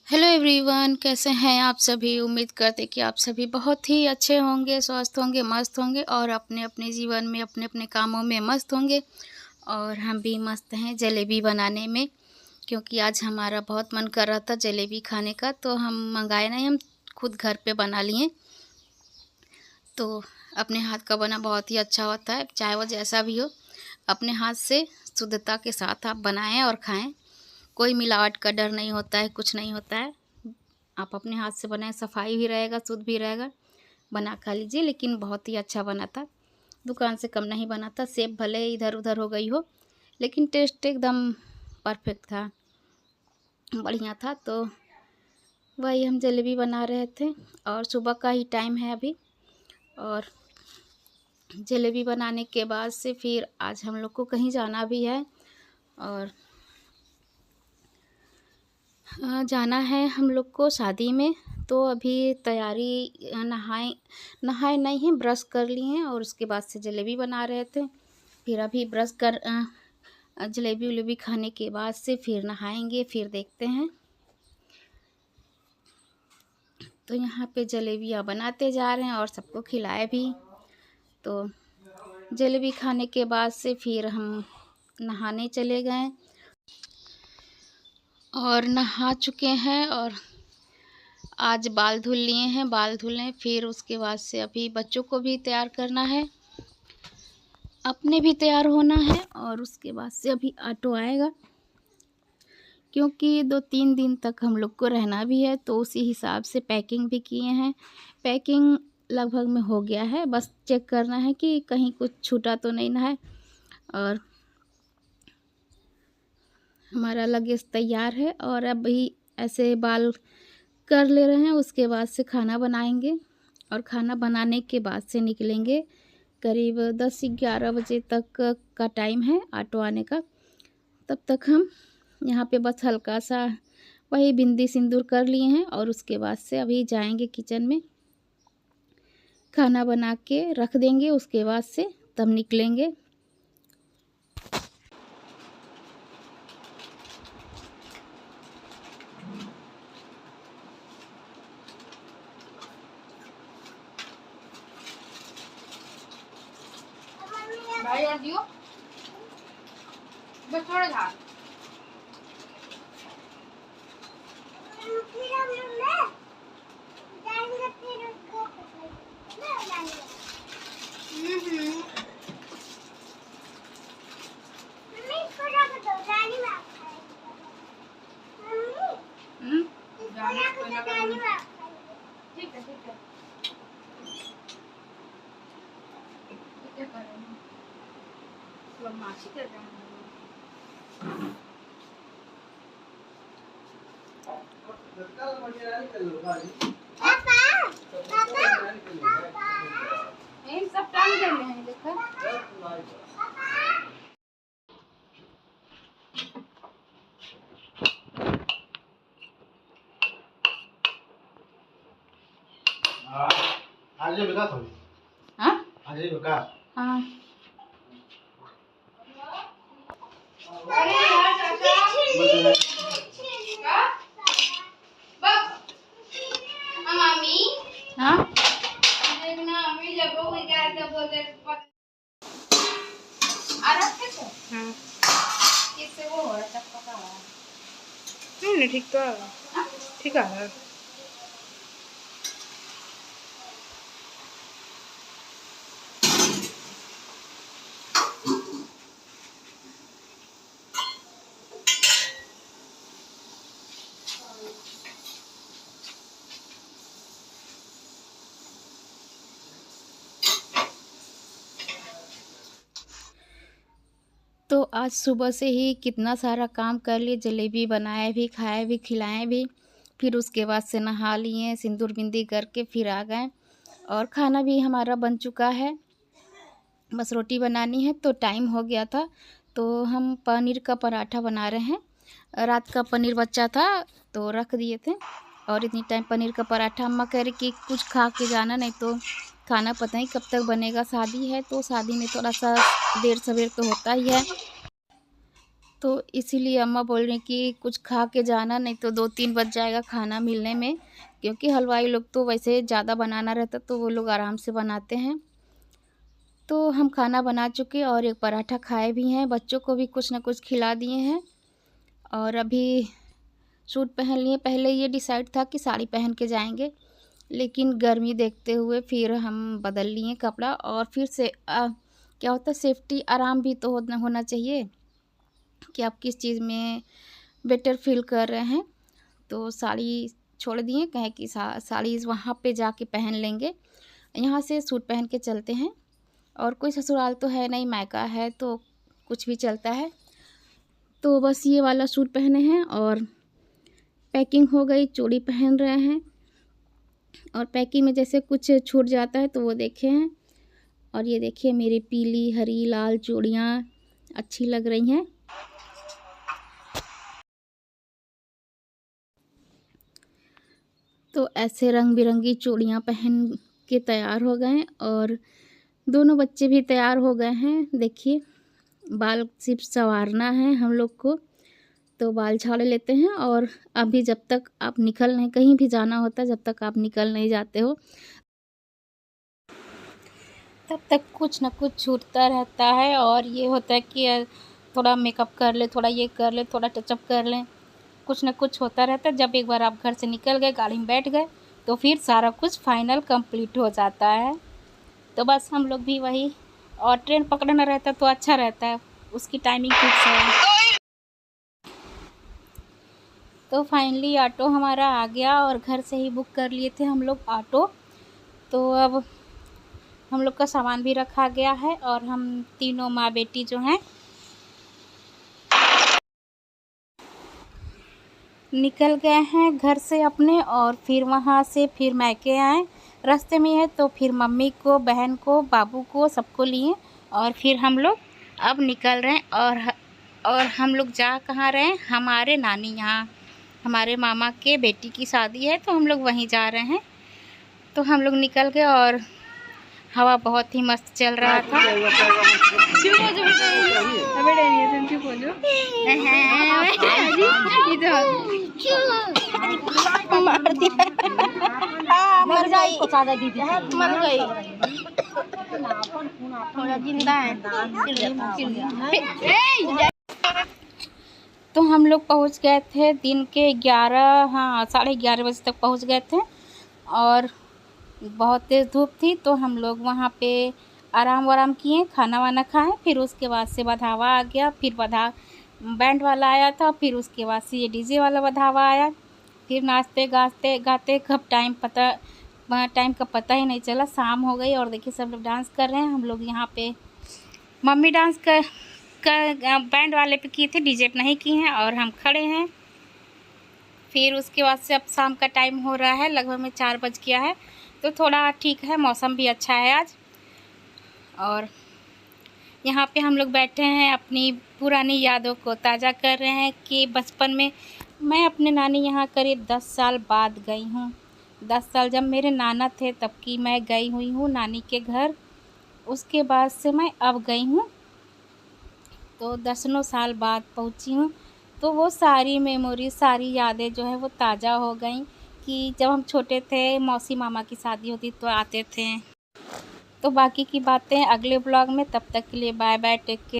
Hello everyone, कैसे हैं आप सभी। उम्मीद करते कि आप सभी बहुत ही अच्छे होंगे, स्वस्थ होंगे, मस्त होंगे और अपने अपने जीवन में अपने अपने कामों में मस्त होंगे। और हम भी मस्त हैं जलेबी बनाने में, क्योंकि आज हमारा बहुत मन कर रहा था जलेबी खाने का, तो हम मंगाए नहीं, हम खुद घर पे बना लिए। तो अपने हाथ का बना बहुत ही अच्छा होता है, चाहे वो जैसा भी हो। अपने हाथ से शुद्धता के साथ आप बनाएं और खाएं। कोई मिलावट का डर नहीं होता है, कुछ नहीं होता है। आप अपने हाथ से बनाएं, सफाई भी रहेगा, शुद्ध भी रहेगा। बना खा लीजिए। लेकिन बहुत ही अच्छा बना था, दुकान से कम नहीं बना था। सेब भले इधर उधर हो गई हो, लेकिन टेस्ट एकदम परफेक्ट था, बढ़िया था। तो वही हम जलेबी बना रहे थे और सुबह का ही टाइम है अभी। और जलेबी बनाने के बाद से फिर आज हम लोग को कहीं जाना भी है और जाना है हम लोग को शादी में। तो अभी तैयारी, नहाए नहीं हैं, ब्रश कर लिए हैं और उसके बाद से जलेबी बना रहे थे। फिर अभी ब्रश कर जलेबी वलेबी खाने के बाद से फिर नहाएंगे, फिर देखते हैं। तो यहाँ पे जलेबियाँ बनाते जा रहे हैं और सबको खिलाए भी। तो जलेबी खाने के बाद से फिर हम नहाने चले गए और नहा चुके हैं। और आज बाल धुल लिए हैं, बाल धुलें, फिर उसके बाद से अभी बच्चों को भी तैयार करना है, अपने भी तैयार होना है। और उसके बाद से अभी ऑटो आएगा, क्योंकि 2-3 दिन तक हम लोग को रहना भी है। तो उसी हिसाब से पैकिंग भी किए हैं। पैकिंग लगभग में हो गया है, बस चेक करना है कि कहीं कुछ छूटा तो नहीं ना है। और हमारा लगेज तैयार है और अभी ऐसे बाल कर ले रहे हैं। उसके बाद से खाना बनाएंगे और खाना बनाने के बाद से निकलेंगे। करीब 10-11 बजे तक का टाइम है ऑटो आने का। तब तक हम यहाँ पे बस हल्का सा वही बिंदी सिंदूर कर लिए हैं और उसके बाद से अभी जाएंगे किचन में, खाना बना के रख देंगे। उसके बाद से तब निकलेंगे। भाई और दियो, बस थोड़ा था। ठीक है, ठीक है, क्या कर रहे हैं, बदमाशी कर रहे हैं। सब टांग दे रहे हैं, देखो। आज बता थोड़ी। हाँ आज बता। हाँ। अरे यार चाचा, मामी, हाँ देखना मम्मी जब वो क्या बोलते आ रहा है। हाँ, किससे वो हो रहा था, पका हो रहा है। नहीं ठीक तो है, ठीक है। तो आज सुबह से ही कितना सारा काम कर लिए, जलेबी बनाए भी, खाए भी, खिलाए भी। फिर उसके बाद से नहा लिए, सिंदूर बिंदी करके फिर आ गए। और खाना भी हमारा बन चुका है, बस रोटी बनानी है। तो टाइम हो गया था, तो हम पनीर का पराठा बना रहे हैं। रात का पनीर बचा था तो रख दिए थे, और इतनी टाइम पनीर का पराठा। अम्मा कह रही कि कुछ खा के जाना, नहीं तो खाना पता नहीं कब तक बनेगा। शादी है तो शादी में थोड़ा सा देर सवेर तो होता ही है। तो इसीलिए अम्मा बोल रही कि कुछ खा के जाना, नहीं तो 2-3 बज जाएगा खाना मिलने में, क्योंकि हलवाई लोग तो वैसे ज़्यादा बनाना रहता तो वो लोग आराम से बनाते हैं। तो हम खाना बना चुके और एक पराठा खाए भी हैं, बच्चों को भी कुछ ना कुछ खिला दिए हैं और अभी सूट पहन लिए। पहले ये डिसाइड था कि साड़ी पहन के जाएंगे, लेकिन गर्मी देखते हुए फिर हम बदल लिए कपड़ा और फिर से क्या होता है, सेफ्टी आराम भी तो होना चाहिए कि आप किस चीज़ में बेटर फील कर रहे हैं। तो साड़ी छोड़ दिए, कहें कि साड़ी वहाँ पे जाके पहन लेंगे, यहाँ से सूट पहन के चलते हैं। और कोई ससुराल तो है नहीं, मायका है तो कुछ भी चलता है। तो बस ये वाला सूट पहने हैं और पैकिंग हो गई, चूड़ी पहन रहे हैं और पैकिंग में जैसे कुछ छूट जाता है तो वो देखे हैं। और ये देखिए मेरी पीली हरी लाल चूड़ियाँ अच्छी लग रही हैं। तो ऐसे रंग बिरंगी चूड़ियाँ पहन के तैयार हो गए और दोनों बच्चे भी तैयार हो गए हैं। देखिए बाल सिर्फ संवारना है हम लोग को, तो बाल झाड़ लेते हैं। और अभी जब तक आप निकल नहीं, कहीं भी जाना होता है, जब तक आप निकल नहीं जाते हो तब तक कुछ ना कुछ छूटता रहता है। और ये होता है कि थोड़ा मेकअप कर ले, थोड़ा ये कर ले, थोड़ा टचअप कर लें, कुछ ना कुछ होता रहता है। जब एक बार आप घर से निकल गए, गाड़ी में बैठ गए, तो फिर सारा कुछ फाइनल कंप्लीट हो जाता है। तो बस हम लोग भी वही, और ट्रेन पकड़ना रहता तो अच्छा रहता है, उसकी टाइमिंग फिक्स है। तो फाइनली ऑटो हमारा आ गया और घर से ही बुक कर लिए थे हम लोग ऑटो। तो अब हम लोग का सामान भी रखा गया है और हम तीनों माँ बेटी जो हैं निकल गए हैं घर से अपने, और फिर वहाँ से फिर मायके आए। रास्ते में है तो फिर मम्मी को, बहन को, बाबू को, सबको लिए और फिर हम लोग अब निकल रहे हैं। और हम लोग जा कहाँ रहे हैं, हमारे नानी यहाँ, हमारे मामा के बेटी की शादी है तो हम लोग वहीं जा रहे हैं। तो हम लोग निकल गए और हवा बहुत ही मस्त चल रहा था। मर गई थोड़ा जिंदा है। तो हम लोग पहुंच गए थे दिन के 11:30 बजे तक पहुंच गए थे और बहुत तेज़ धूप थी। तो हम लोग वहाँ पे आराम किए, खाना वाना खाएं। फिर उसके बाद से बधावा आ गया, फिर बैंड वाला आया था, फिर उसके बाद से ये डीजे वाला बधावा आया। फिर नाचते गाते गाते कब टाइम का पता ही नहीं चला, शाम हो गई। और देखिए सब लोग डांस कर रहे हैं। हम लोग यहाँ पे मम्मी डांस कर बैंड वाले पे किए थे, डीजे पे नहीं किए हैं और हम खड़े हैं। फिर उसके बाद से अब शाम का टाइम हो रहा है, लगभग में 4 बज गया है। तो थोड़ा ठीक है, मौसम भी अच्छा है आज। और यहाँ पे हम लोग बैठे हैं, अपनी पुरानी यादों को ताज़ा कर रहे हैं कि बचपन में मैं अपने नानी यहाँ करीब 10 साल बाद गई हूँ। 10 साल जब मेरे नाना थे तब की मैं गई हुई हूँ नानी के घर, उसके बाद से मैं अब गई हूँ तो 10 साल बाद पहुँची हूँ। तो वो सारी मेमोरी, सारी यादें जो है वो ताज़ा हो गई कि जब हम छोटे थे, मौसी मामा की शादी होती तो आते थे। तो बाकी की बातें अगले ब्लॉग में, तब तक के लिए बाय बाय, टेक केयर।